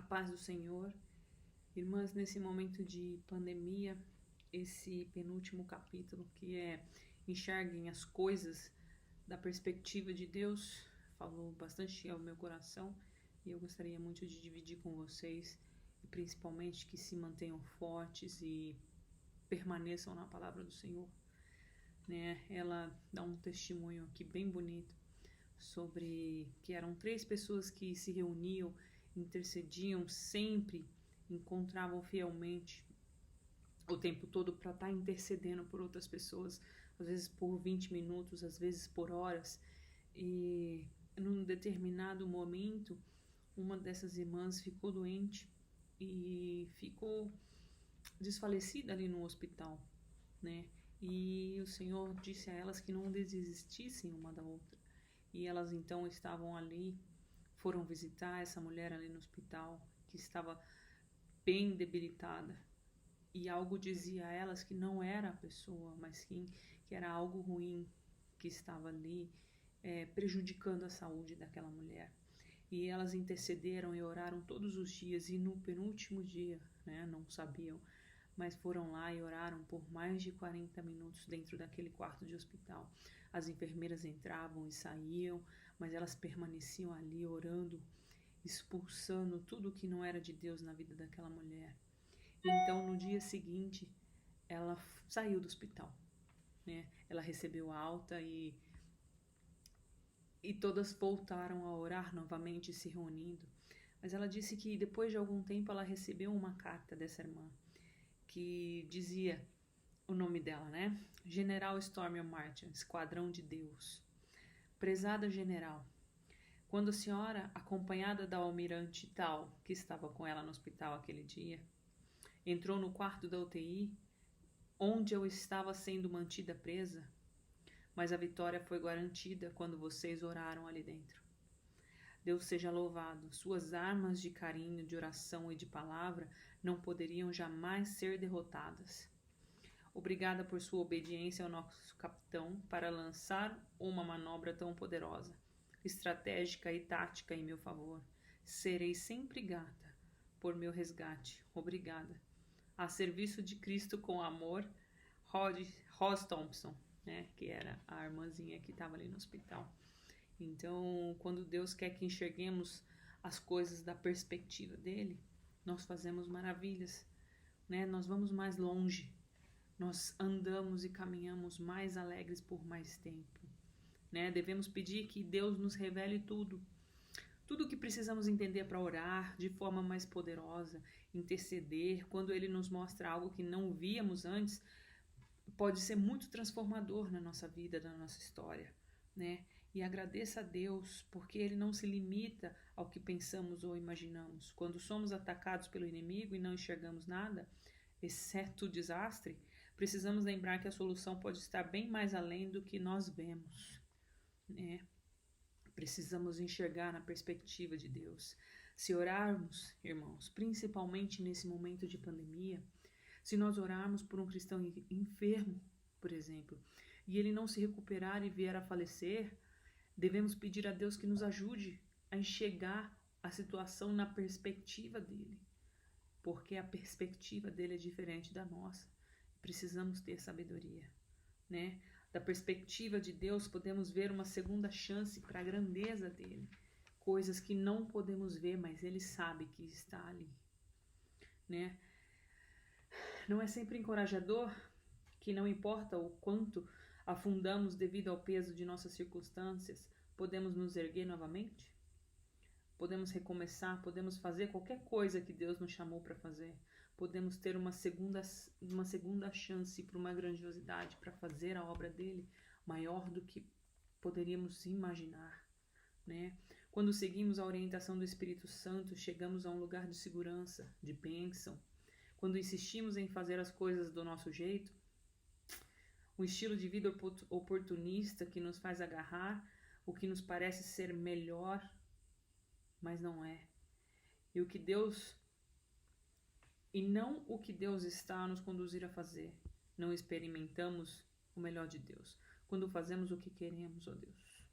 paz do Senhor. Irmãs, nesse momento de pandemia, esse penúltimo capítulo, que é enxerguem as coisas da perspectiva de Deus, falou bastante ao meu coração e eu gostaria muito de dividir com vocês, e principalmente que se mantenham fortes e permaneçam na palavra do Senhor. Ela dá um testemunho aqui bem bonito sobre que eram 3 pessoas que se reuniam, intercediam sempre, encontravam fielmente o tempo todo para estar intercedendo por outras pessoas, às vezes por 20 minutos, às vezes por horas. E num determinado momento, uma dessas irmãs ficou doente e ficou desfalecida ali no hospital, né? E o Senhor disse a elas que não desistissem uma da outra. E elas então estavam ali, foram visitar essa mulher ali no hospital, que estava bem debilitada. E algo dizia a elas que não era a pessoa, mas sim que era algo ruim que estava ali prejudicando a saúde daquela mulher. E elas intercederam e oraram todos os dias, e no penúltimo dia, não sabiam, mas foram lá e oraram por mais de 40 minutos dentro daquele quarto de hospital. As enfermeiras entravam e saíam, mas elas permaneciam ali orando, expulsando tudo que não era de Deus na vida daquela mulher. Então, no dia seguinte, ela saiu do hospital, né? Ela recebeu alta e todas voltaram a orar novamente, se reunindo. Mas ela disse que depois de algum tempo ela recebeu uma carta dessa irmã que dizia o nome dela, né? General Stormy Martin, Esquadrão de Deus. Prezada General, quando a senhora, acompanhada da almirante tal, que estava com ela no hospital aquele dia, entrou no quarto da UTI, onde eu estava sendo mantida presa, mas a vitória foi garantida quando vocês oraram ali dentro. Deus seja louvado, suas armas de carinho, de oração e de palavra não poderiam jamais ser derrotadas. Obrigada por sua obediência ao nosso capitão para lançar uma manobra tão poderosa, estratégica e tática em meu favor. Serei sempre grata por meu resgate. Obrigada. A serviço de Cristo com amor, Rose Thompson, né, que era a irmãzinha que estava ali no hospital. Então, quando Deus quer que enxerguemos as coisas da perspectiva dele, nós fazemos maravilhas, né? Nós vamos mais longe, nós andamos e caminhamos mais alegres por mais tempo, né? Devemos pedir que Deus nos revele tudo o que precisamos entender para orar de forma mais poderosa, interceder. Quando Ele nos mostra algo que não víamos antes, pode ser muito transformador na nossa vida, na nossa história, né? E agradeça a Deus, porque Ele não se limita ao que pensamos ou imaginamos. Quando somos atacados pelo inimigo e não enxergamos nada, exceto o desastre, precisamos lembrar que a solução pode estar bem mais além do que nós vemos, né? Precisamos enxergar na perspectiva de Deus. Se orarmos, irmãos, principalmente nesse momento de pandemia, se nós orarmos por um cristão enfermo, por exemplo, e ele não se recuperar e vier a falecer, devemos pedir a Deus que nos ajude a enxergar a situação na perspectiva dele, porque a perspectiva dele é diferente da nossa. Precisamos ter sabedoria, né? Da perspectiva de Deus, podemos ver uma segunda chance para a grandeza dele, coisas que não podemos ver, mas ele sabe que está ali, né? Não é sempre encorajador que, não importa o quanto afundamos devido ao peso de nossas circunstâncias, podemos nos erguer novamente? Podemos recomeçar, podemos fazer qualquer coisa que Deus nos chamou para fazer. Podemos ter uma segunda chance para uma grandiosidade, para fazer a obra dele maior do que poderíamos imaginar, né? Quando seguimos a orientação do Espírito Santo, chegamos a um lugar de segurança, de bênção. Quando insistimos em fazer as coisas do nosso jeito, um estilo de vida oportunista que nos faz agarrar o que nos parece ser melhor, mas não é. E não o que Deus está a nos conduzir a fazer. Não experimentamos o melhor de Deus. Quando fazemos o que queremos, ó Deus,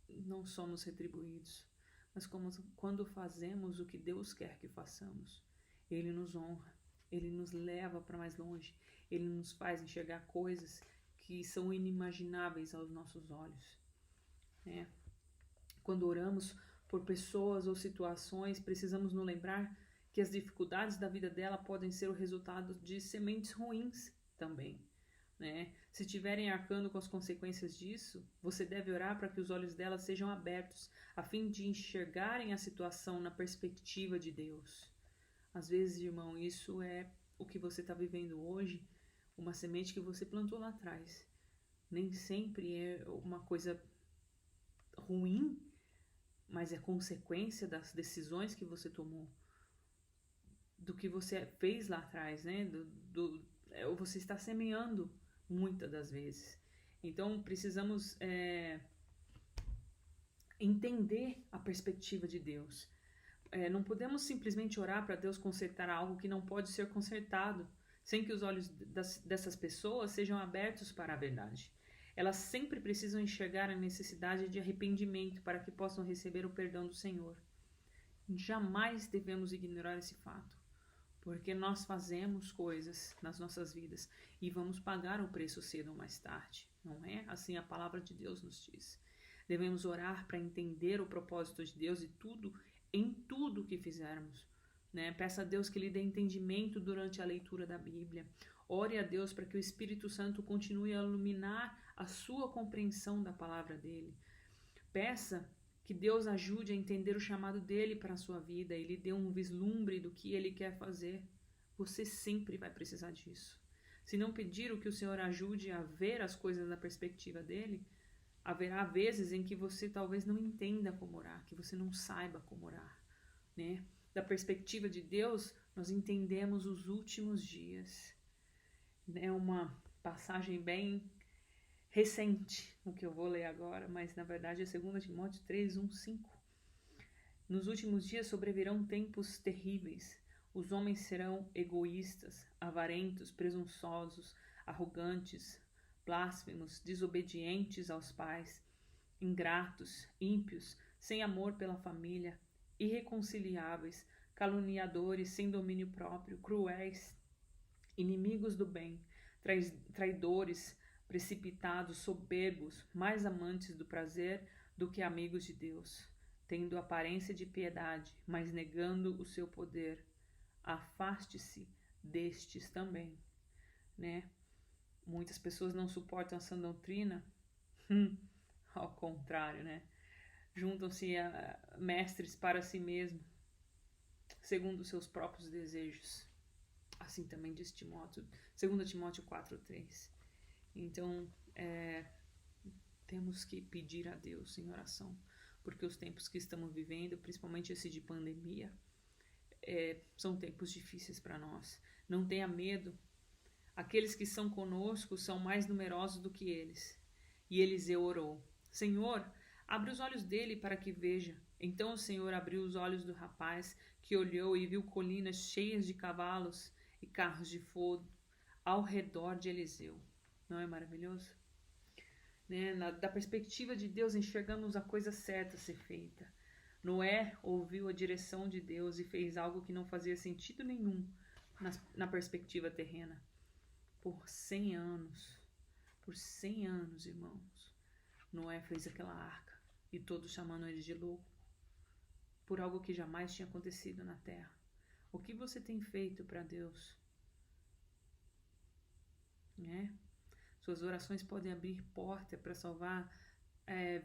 não somos retribuídos. mas quando fazemos o que Deus quer que façamos. Ele nos honra, Ele nos leva para mais longe, Ele nos faz enxergar coisas que são inimagináveis aos nossos olhos. Né? Quando oramos por pessoas ou situações, precisamos nos lembrar que as dificuldades da vida dela podem ser o resultado de sementes ruins também. Né? Se estiverem arcando com as consequências disso, você deve orar para que os olhos dela sejam abertos, a fim de enxergarem a situação na perspectiva de Deus. Às vezes, irmão, isso é o que você está vivendo hoje, uma semente que você plantou lá atrás. Nem sempre é uma coisa ruim, mas é consequência das decisões que você tomou, do que você fez lá atrás, né? Você está semeando muitas das vezes. Então, precisamos entender a perspectiva de Deus. Não podemos simplesmente orar para Deus consertar algo que não pode ser consertado, sem que os olhos dessas pessoas sejam abertos para a verdade. Elas sempre precisam enxergar a necessidade de arrependimento para que possam receber o perdão do Senhor. Jamais devemos ignorar esse fato, porque nós fazemos coisas nas nossas vidas e vamos pagar o preço cedo ou mais tarde, não é? Assim a palavra de Deus nos diz. Devemos orar para entender o propósito de Deus em tudo que fizermos. Né? Peça a Deus que lhe dê entendimento durante a leitura da Bíblia. Ore a Deus para que o Espírito Santo continue a iluminar a sua compreensão da palavra dele. Peça que Deus ajude a entender o chamado dele para a sua vida e lhe dê um vislumbre do que ele quer fazer. Você sempre vai precisar disso. Se não pedir o que o Senhor ajude a ver as coisas na perspectiva dele, haverá vezes em que você talvez não entenda como orar, que você não saiba como orar, né? Da perspectiva de Deus, nós entendemos os últimos dias. É uma passagem bem recente, o que eu vou ler agora, mas na verdade é 2 Timóteo 3, 1, 5. Nos últimos dias sobrevirão tempos terríveis. Os homens serão egoístas, avarentos, presunçosos, arrogantes, blasfemos, desobedientes aos pais, ingratos, ímpios, sem amor pela família, irreconciliáveis, caluniadores, sem domínio próprio, cruéis, inimigos do bem, traidores, precipitados, soberbos, mais amantes do prazer do que amigos de Deus, tendo aparência de piedade, mas negando o seu poder. Afaste-se destes também, né? Muitas pessoas não suportam a sã doutrina, ao contrário, né? Juntam-se a mestres para si mesmo, segundo os seus próprios desejos. Assim também diz Timóteo, 2 Timóteo 4:3. Então, temos que pedir a Deus em oração, porque os tempos que estamos vivendo, principalmente esse de pandemia, são tempos difíceis para nós. Não tenha medo. Aqueles que são conosco são mais numerosos do que eles. E Eliseu orou: Senhor, abre os olhos dele para que veja. Então o Senhor abriu os olhos do rapaz, que olhou e viu colinas cheias de cavalos e carros de fogo ao redor de Eliseu. Não é maravilhoso? Né? Da perspectiva de Deus, enxergamos a coisa certa a ser feita. Noé ouviu a direção de Deus e fez algo que não fazia sentido nenhum na perspectiva terrena. Por 100 anos, irmãos, Noé fez aquela arca e todos chamando ele de louco por algo que jamais tinha acontecido na terra. O que você tem feito para Deus? Né? Suas orações podem abrir porta para salvar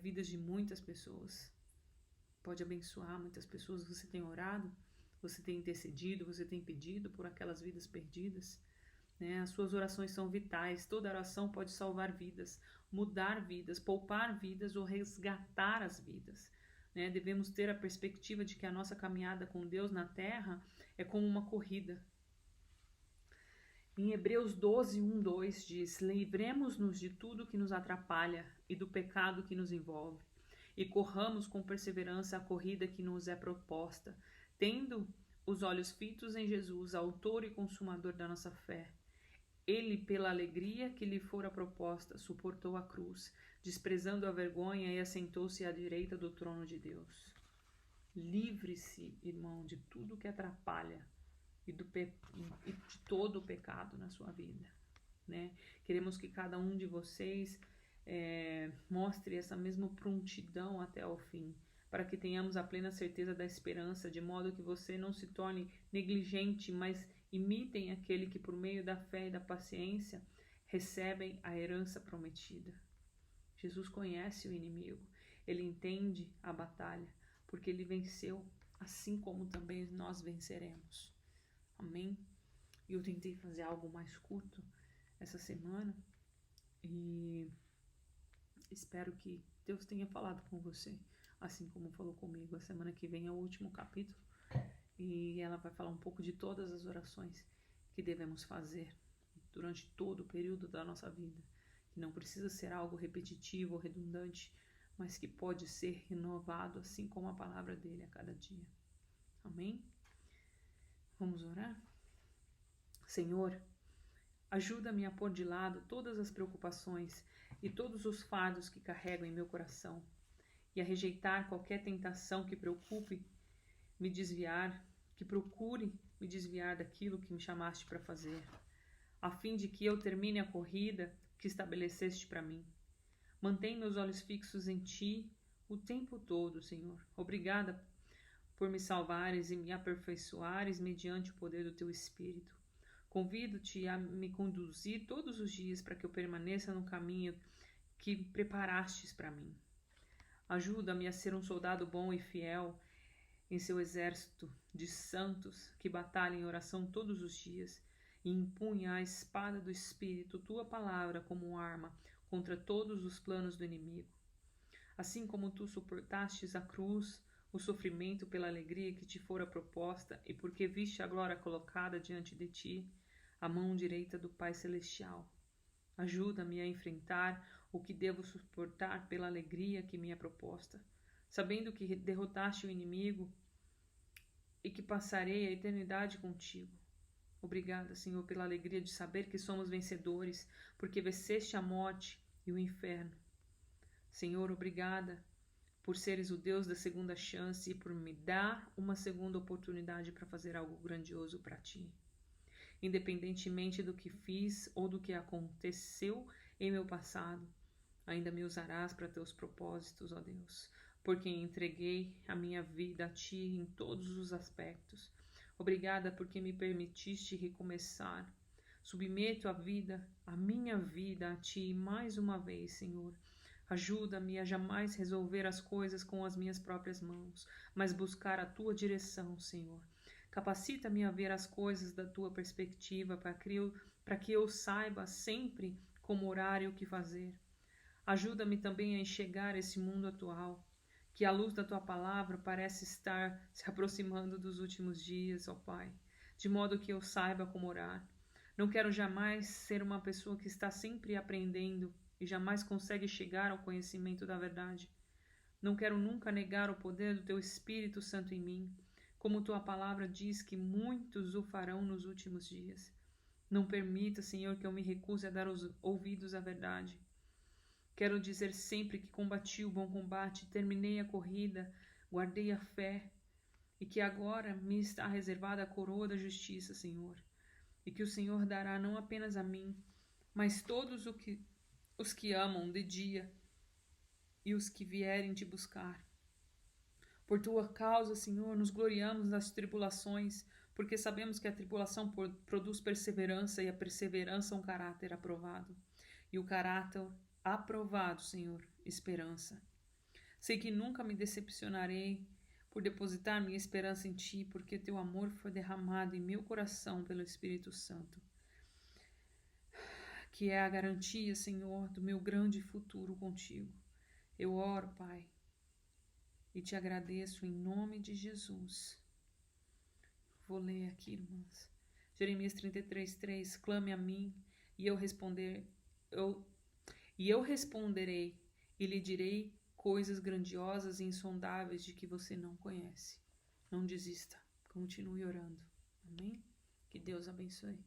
vidas de muitas pessoas. Pode abençoar muitas pessoas. Você tem orado, você tem intercedido, você tem pedido por aquelas vidas perdidas. Né? As suas orações são vitais. Toda oração pode salvar vidas, mudar vidas, poupar vidas ou resgatar as vidas. Né? Devemos ter a perspectiva de que a nossa caminhada com Deus na terra é como uma corrida. Em Hebreus 12, 1, 2 diz: livremos-nos de tudo que nos atrapalha e do pecado que nos envolve, e corramos com perseverança a corrida que nos é proposta, tendo os olhos fitos em Jesus, autor e consumador da nossa fé. Ele, pela alegria que lhe fora proposta, suportou a cruz, desprezando a vergonha, e assentou-se à direita do trono de Deus. Livre-se, irmão, de tudo que atrapalha e de todo o pecado na sua vida, né? Queremos que cada um de vocês mostre essa mesma prontidão até o fim, para que tenhamos a plena certeza da esperança, de modo que você não se torne negligente, mas imitem aquele que por meio da fé e da paciência recebem a herança prometida. Jesus conhece o inimigo, ele entende a batalha, porque ele venceu, assim como também nós venceremos. Amém? E eu tentei fazer algo mais curto essa semana e espero que Deus tenha falado com você, assim como falou comigo. A semana que vem é o último capítulo e ela vai falar um pouco de todas as orações que devemos fazer durante todo o período da nossa vida, que não precisa ser algo repetitivo ou redundante, mas que pode ser renovado, assim como a palavra dele a cada dia. Amém? Vamos orar? Senhor, ajuda-me a pôr de lado todas as preocupações e todos os fardos que carrego em meu coração e a rejeitar qualquer tentação que procure me desviar daquilo que me chamaste para fazer, a fim de que eu termine a corrida que estabeleceste para mim. Mantém meus olhos fixos em Ti o tempo todo, Senhor. Obrigada por me salvares e me aperfeiçoares mediante o poder do Teu Espírito. Convido-te a me conduzir todos os dias para que eu permaneça no caminho que preparastes para mim. Ajuda-me a ser um soldado bom e fiel em seu exército de santos que batalham em oração todos os dias e empunha a espada do Espírito, tua palavra, como arma contra todos os planos do inimigo. Assim como tu suportastes a cruz, o sofrimento pela alegria que te fora proposta e porque viste a glória colocada diante de ti, a mão direita do Pai Celestial. Ajuda-me a enfrentar o que devo suportar pela alegria que me é proposta, sabendo que derrotaste o inimigo e que passarei a eternidade contigo. Obrigada, Senhor, pela alegria de saber que somos vencedores, porque venceste a morte e o inferno. Senhor, obrigada por seres o Deus da segunda chance e por me dar uma segunda oportunidade para fazer algo grandioso para Ti. Independentemente do que fiz ou do que aconteceu em meu passado, ainda me usarás para Teus propósitos, ó Deus, porque entreguei a minha vida a Ti em todos os aspectos. Obrigada porque me permitiste recomeçar. Submeto a minha vida a Ti mais uma vez, Senhor. Ajuda-me a jamais resolver as coisas com as minhas próprias mãos, mas buscar a Tua direção, Senhor. Capacita-me a ver as coisas da Tua perspectiva, para que eu saiba sempre como orar e o que fazer. Ajuda-me também a enxergar esse mundo atual, que a luz da Tua palavra parece estar se aproximando dos últimos dias, ó Pai, de modo que eu saiba como orar. Não quero jamais ser uma pessoa que está sempre aprendendo e jamais consegue chegar ao conhecimento da verdade. Não quero nunca negar o poder do Teu Espírito Santo em mim, como Tua palavra diz que muitos o farão nos últimos dias. Não permita, Senhor, que eu me recuse a dar os ouvidos à verdade. Quero dizer sempre que combati o bom combate, terminei a corrida, guardei a fé, e que agora me está reservada a coroa da justiça, Senhor, e que o Senhor dará não apenas a mim, mas todos os que amam de dia e os que vierem te buscar. Por Tua causa, Senhor, nos gloriamos nas tribulações, porque sabemos que a tribulação produz perseverança e a perseverança um caráter aprovado, e o caráter aprovado, Senhor, esperança. Sei que nunca me decepcionarei por depositar minha esperança em Ti, porque Teu amor foi derramado em meu coração pelo Espírito Santo, que é a garantia, Senhor, do meu grande futuro contigo. Eu oro, Pai, e Te agradeço em nome de Jesus. Vou ler aqui, irmãs. Jeremias 33:3, clame a mim e eu responderei e lhe direi coisas grandiosas e insondáveis de que você não conhece. Não desista, continue orando. Amém? Que Deus abençoe.